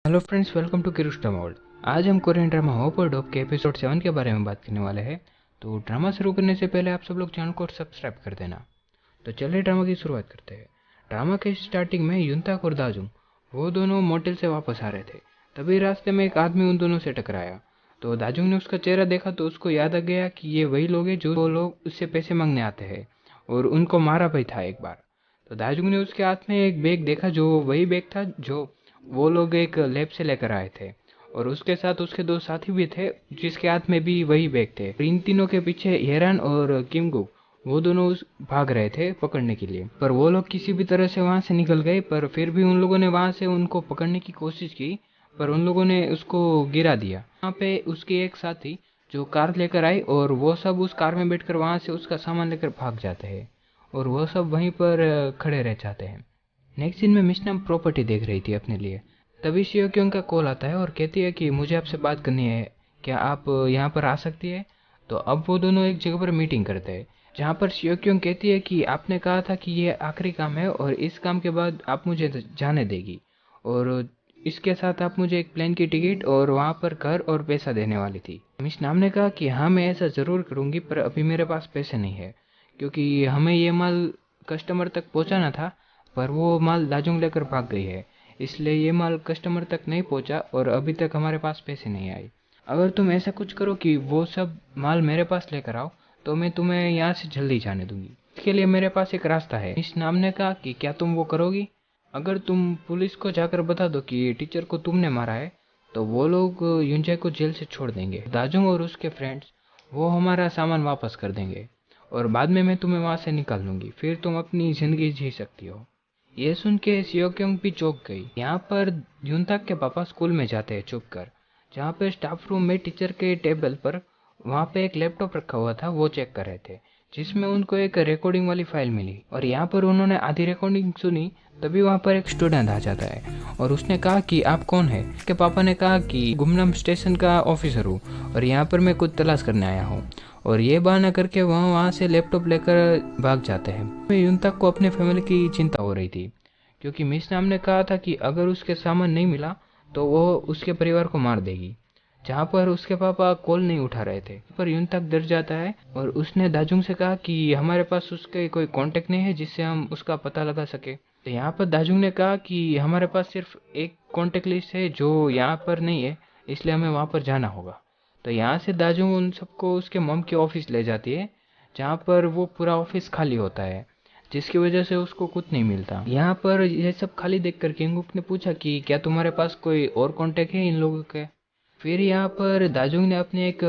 Hello friends, welcome to Kirush drama world. आज हम Korean drama hope और डॉप के एपिसोड 7 के बारे में बात करने वाले हैं। तो ड्रामा शुरू करने से पहले आप सब लोग चैनल को सब्सक्राइब कर देना। तो चलिए ड्रामा की शुरुआत करते हैं। ड्रामा के स्टार्टिंग में युनताक और दाजुंग वो दोनों मोटेल से वापस आ रहे थे। तभी रास्ते में एक आदमी उन दोनों से टकराया। तो दाजुंग ने उसका चेहरा देखा तो उसको याद आ गया कि ये वही लोग हैं जो वो लोग उससे पैसे मांगने आते हैं और उनको मारा भी था एक बार। तो दाजुंग ने उसके हाथ में एक बैग देखा जो वही बैग था जो वो लोग एक लैब से लेकर आए थे और उसके साथ उसके दो साथी भी थे जिसके हाथ में भी वही बैग थे। इन तीनों के पीछे हेरान और किमगुक वो दोनों भाग रहे थे पकड़ने के लिए, पर वो लोग किसी भी तरह से वहां से निकल गए। पर फिर भी उन लोगों ने वहां से उनको पकड़ने की कोशिश की, पर उन लोगों ने उसको गिरा दिया। वहां पे उसके एक साथी जो कार लेकर आई और वो सब उस कार में बैठकर वहां से उसका सामान लेकर भाग जाते हैं और वो सब वहीं पर खड़े रह जाते हैं। नेक्स्ट सीन में मिशना प्रॉपर्टी देख रही थी अपने लिए। तभी शियोक्योंग का कॉल आता है और कहती है कि मुझे आपसे बात करनी है, क्या आप यहाँ पर आ सकती है। तो अब वो दोनों एक जगह पर मीटिंग करते हैं जहाँ पर शियोक्योंग कहती है कि आपने कहा था कि ये आखिरी काम है और इस काम के बाद आप मुझे जाने देगी और इसके साथ आप मुझे एक प्लेन की टिकट और वहाँ पर घर और पैसा देने वाली थी। मिस नाम ने कहा कि हाँ, मैं ऐसा ज़रूर करूँगी, पर अभी मेरे पास पैसे नहीं है क्योंकि हमें ये माल कस्टमर तक पहुँचाना था, पर वो माल दाजुंग लेकर भाग गई है, इसलिए ये माल कस्टमर तक नहीं पहुंचा और अभी तक हमारे पास पैसे नहीं आए। अगर तुम ऐसा कुछ करो कि वो सब माल मेरे पास लेकर आओ तो मैं तुम्हें यहाँ से जल्दी जाने दूंगी। इसके लिए मेरे पास एक रास्ता है। इस नाम ने कहा कि क्या तुम वो करोगी? अगर तुम पुलिस को जाकर बता दो कि टीचर को तुमने मारा है तो वो लोग युंजाई को जेल से छोड़ देंगे। दाजुंग और उसके फ्रेंड्स वो हमारा सामान वापस कर देंगे और बाद में मैं तुम्हें वहाँ से निकाल लूंगी, फिर तुम अपनी ज़िंदगी जी सकती हो। ये सुन के सियोक्योंग भी चौंक गई। यहाँ पर युनताक के पापा स्कूल में जाते हैं छुप कर, जहाँ पे स्टाफ रूम में टीचर के टेबल पर वहाँ पे एक लैपटॉप रखा हुआ था, वो चेक कर रहे थे जिसमें उनको एक रिकॉर्डिंग वाली फाइल मिली और यहाँ पर उन्होंने आधी रिकॉर्डिंग सुनी। तभी वहाँ पर एक स्टूडेंट आ जाता है और उसने कहा कि आप कौन है। उसके पापा ने कहा कि गुमनाम स्टेशन का ऑफिसर हूँ और यहाँ पर मैं कुछ तलाश करने आया हूँ, और ये बहाना करके वहाँ से लैपटॉप लेकर भाग जाते हैं। युनताक को अपने फैमिली की चिंता हो रही थी क्योंकि मिस नाम ने कहा था कि अगर उसके सामान नहीं मिला तो वो उसके परिवार को मार देगी। जहाँ पर उसके पापा कॉल नहीं उठा रहे थे, पर युनताक डर जाता है और उसने दाजुंग से कहा कि हमारे पास उसके कोई कांटेक्ट नहीं है जिससे हम उसका पता लगा सके। तो यहाँ पर दाजुंग ने कहा कि हमारे पास सिर्फ एक कांटेक्ट लिस्ट है जो यहाँ पर नहीं है, इसलिए हमें वहाँ पर जाना होगा। तो यहाँ से दाजुंग उन सबको उसके मम के ऑफिस ले जाती है जहाँ पर वो पूरा ऑफिस खाली होता है, जिसकी वजह से उसको कुछ नहीं मिलता। यहाँ पर यह सब खाली देखकर किंगुक ने पूछा कि क्या तुम्हारे पास कोई और कांटेक्ट है इन लोगों के। फिर यहाँ पर दाजुंग ने अपने एक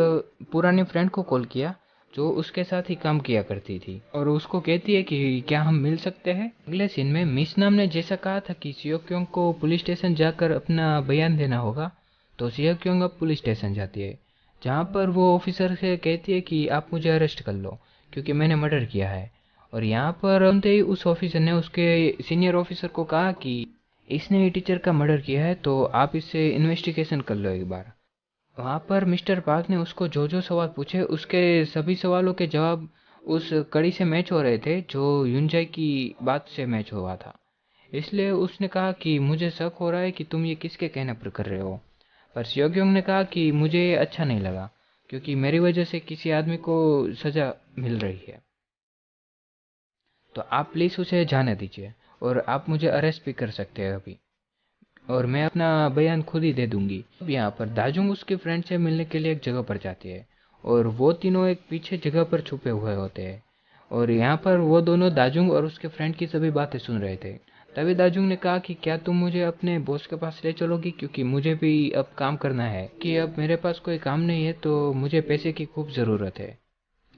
पुराने फ्रेंड को कॉल किया जो उसके साथ ही काम किया करती थी और उसको कहती है कि क्या हम मिल सकते हैं। अगले सीन में मिस नाम ने जैसा कहा था कि सियोक्योंग को पुलिस स्टेशन जाकर अपना बयान देना होगा, तो सियोक्योंग अब पुलिस स्टेशन जाती है जहाँ पर वो ऑफिसर से कहती है कि आप मुझे अरेस्ट कर लो क्योंकि मैंने मर्डर किया है। और यहाँ पर सुनते ही उस ऑफिसर ने उसके सीनियर ऑफिसर को कहा कि इसने ही टीचर का मर्डर किया है तो आप इससे इन्वेस्टिगेशन कर लो एक बार। वहाँ पर मिस्टर पार्क ने उसको जो जो सवाल पूछे उसके सभी सवालों के जवाब उस कड़ी से मैच हो रहे थे जो युंजाई की बात से मैच हुआ था। इसलिए उसने कहा कि मुझे शक हो रहा है कि तुम ये किसके कहने पर कर रहे हो। पर सियोग्योंग ने कहा कि मुझे ये अच्छा नहीं लगा क्योंकि मेरी वजह से किसी आदमी को सजा मिल रही है, तो आप प्लीज़ उसे जाने दीजिए और आप मुझे अरेस्ट भी कर सकते हैं अभी, और मैं अपना बयान खुद ही दे दूंगी। अब यहाँ पर दाजुंग उसके फ्रेंड से मिलने के लिए एक जगह पर जाती है और वो तीनों एक पीछे जगह पर छुपे हुए होते हैं और यहाँ पर वो दोनों दाजुंग और उसके फ्रेंड की सभी बातें सुन रहे थे। तभी दाजुंग ने कहा कि क्या तुम मुझे अपने बॉस के पास ले चलोगी क्योंकि मुझे भी अब काम करना है, कि अब मेरे पास कोई काम नहीं है तो मुझे पैसे की खूब ज़रूरत है।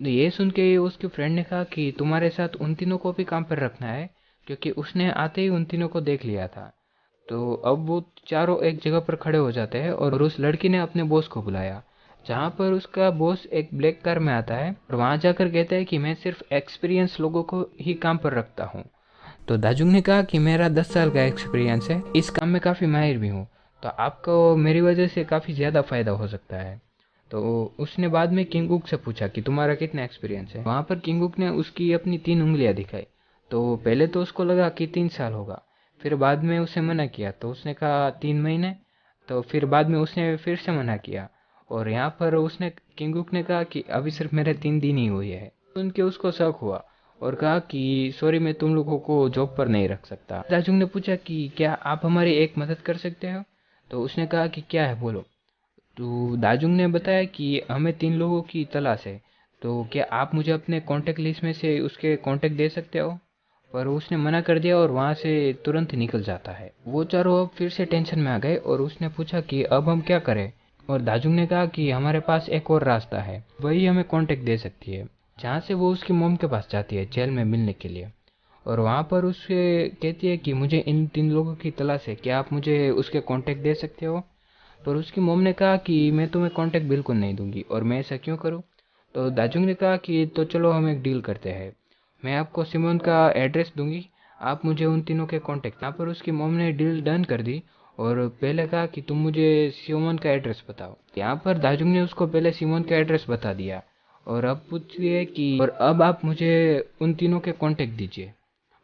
ये सुन के उसके फ्रेंड ने कहा कि तुम्हारे साथ उन तीनों को भी काम पर रखना है क्योंकि उसने आते ही उन तीनों को देख लिया था। तो अब वो चारों एक जगह पर खड़े हो जाते हैं और उस लड़की ने अपने बॉस को बुलाया जहाँ पर उसका बॉस एक ब्लैक कार में आता है और वहाँ जाकर कहता है कि मैं सिर्फ एक्सपीरियंस लोगों को ही काम पर रखता हूँ। तो दाजुंग ने कहा कि मेरा 10 साल का एक्सपीरियंस है, इस काम में काफ़ी माहिर भी हूँ, तो आपको मेरी वजह से काफ़ी ज़्यादा फ़ायदा हो सकता है। तो उसने बाद में किंगुक से पूछा कि तुम्हारा कितना एक्सपीरियंस है। वहाँ पर किंगुक ने उसकी अपनी 3 उंगलियाँ दिखाई। तो पहले तो उसको लगा कि 3 साल होगा, फिर बाद में उसे मना किया तो उसने कहा 3 महीने। तो फिर बाद में उसने फिर से मना किया और यहाँ पर उसने किंगकुक ने कहा कि अभी सिर्फ मेरे 3 दिन ही हुए हैं। सुन के उसको शक हुआ और कहा कि सॉरी, मैं तुम लोगों को जॉब पर नहीं रख सकता। दाजुंग ने पूछा कि क्या आप हमारी एक मदद कर सकते हो? तो उसने कहा कि क्या है, बोलो। तो दाजुंग ने बताया कि हमें 3 लोगों की तलाश है, तो क्या आप मुझे अपने कॉन्टैक्ट लिस्ट में से उसके कॉन्टैक्ट दे सकते हो? पर उसने मना कर दिया और वहाँ से तुरंत निकल जाता है। वो चारों अब फिर से टेंशन में आ गए और उसने पूछा कि अब हम क्या करें? और दाजुंग ने कहा कि हमारे पास एक और रास्ता है, वही हमें कॉन्टैक्ट दे सकती है। जहाँ से वो उसकी मॉम के पास जाती है जेल में मिलने के लिए, और वहाँ पर उससे कहती है कि मुझे इन 3 लोगों की तलाश है, क्या आप मुझे उसके कॉन्टैक्ट दे सकते हो? पर उसकी मॉम ने कहा कि मैं तुम्हें कॉन्टैक्ट बिल्कुल नहीं दूंगी, और मैं ऐसा क्यों करूं? तो दाजुंग ने कहा कि तो चलो हम एक डील करते हैं, मैं आपको सिमोन का एड्रेस दूंगी, आप मुझे उन तीनों के कॉन्टैक्ट। यहाँ पर उसकी मॉम ने डील डन कर दी और पहले कहा कि तुम मुझे सिमोन का एड्रेस बताओ। यहाँ पर दाजुंग ने उसको पहले सिमोन का एड्रेस बता दिया और अब पूछती है कि और अब आप मुझे उन तीनों के कॉन्टैक्ट दीजिए।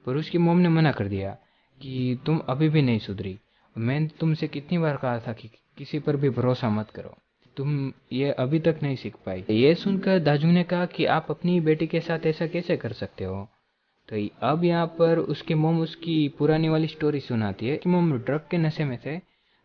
पर उसकी मॉम ने मना कर दिया कि तुम अभी भी नहीं सुधरी, मैंने तुमसे कितनी बार कहा था कि किसी पर भी भरोसा मत करो, तुम ये अभी तक नहीं सीख पाई। ये सुनकर दाजुंग ने कहा कि आप अपनी बेटी के साथ ऐसा कैसे कर सकते हो? तो अब यहाँ पर उसकी मॉम उसकी पुरानी वाली स्टोरी सुनाती है कि मॉम ड्रग के नशे में थे,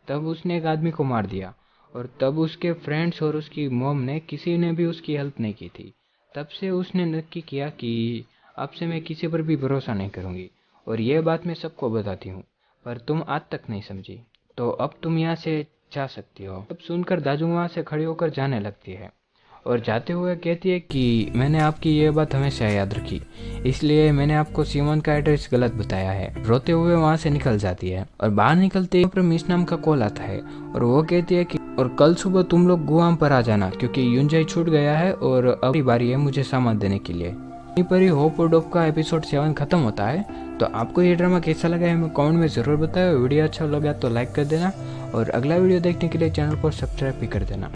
तब उसने एक आदमी को मार दिया और तब उसके फ्रेंड्स और उसकी मॉम ने किसी ने भी उसकी हेल्प नहीं की थी। तब से उसने नक्की किया कि अब से मैं किसी पर भी भरोसा नहीं करूँगी और ये बात मैं सबको बताती हूँ, पर तुम आज तक नहीं समझी, तो अब तुम यहाँ से जा सकती हो। अब सुनकर दाजुंग वहाँ से खड़ी होकर जाने लगती है और जाते हुए कहती है कि मैंने आपकी ये बात हमेशा याद रखी, इसलिए मैंने आपको सिमोन का एड्रेस गलत बताया है। रोते हुए वहाँ से निकल जाती है और बाहर निकलते ही पर मिस नाम का कॉल आता है और वो कहती है कि और कल सुबह तुम लोग गुआम पर आ जाना, क्योंकि युंजाई छूट गया है और अब बारी है मुझे सामान देने के लिए। यहीं पर ही होप और डॉप का एपिसोड 7 खत्म होता है। तो आपको ये ड्रामा कैसा लगा है हमें कमेंट में ज़रूर बताओ। वीडियो अच्छा लगा तो लाइक कर देना और अगला वीडियो देखने के लिए चैनल को सब्सक्राइब भी कर देना।